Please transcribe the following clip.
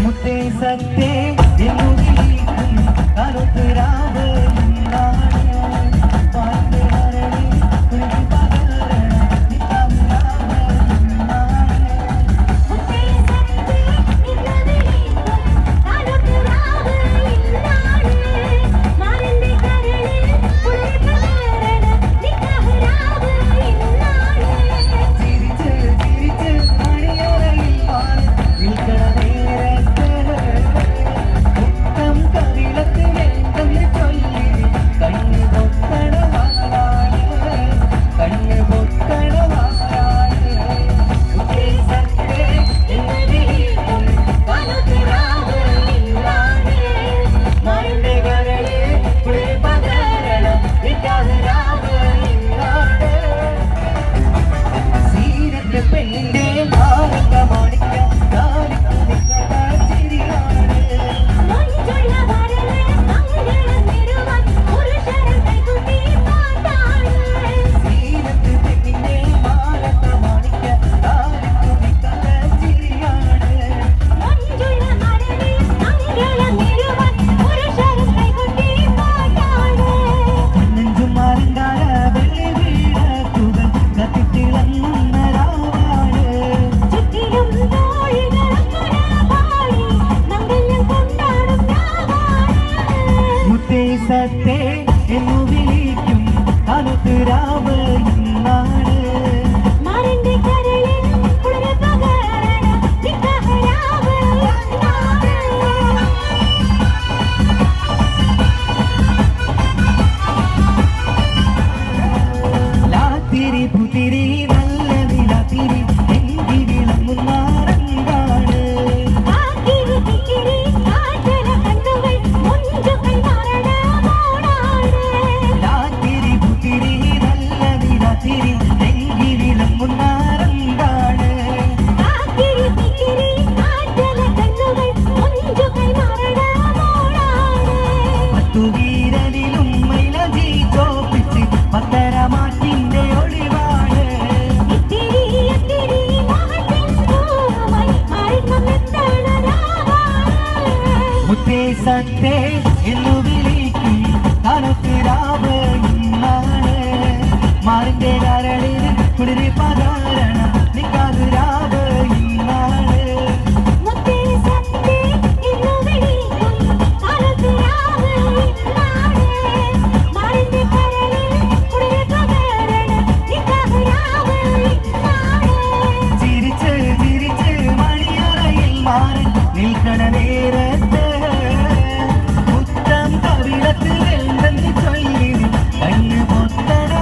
മുത്തേ സത്തേ എന്നുവിളിക്കും കറുത്തുരാവ് സത്തേ എന്നു വിളിക്കും കറുത്തുരാവ് ഇന്നാണ് മാറിന്റെ കരളിൽ കുളിര് പകരണ നിക്കാഹരാവ് ലാത്തിരി പുതിരി നല്ല വിളത്തിരി എങ്കി വിളങ്ങുന്ന രംഗാണ് വീരലിലും മൈലജി ചോപ്പിച്ച് പത്തരമാറ്റിന്റെ ഒളിവാണ് മുത്തേ സത്തേ എന്നു വിളിക്കും കറുത്തുരാവ് ഇന്നാണ് മാറിന്റെ കരളിൽ കുളിര് പകരണ നിക്കാഹരാവ് ഇന്നാണ് നിൽക്കണ നേരത്ത് മുത്തം കവിളത്ത് വെള്ളി ചൊല്ലി കണ്ണ് പൊത്തണ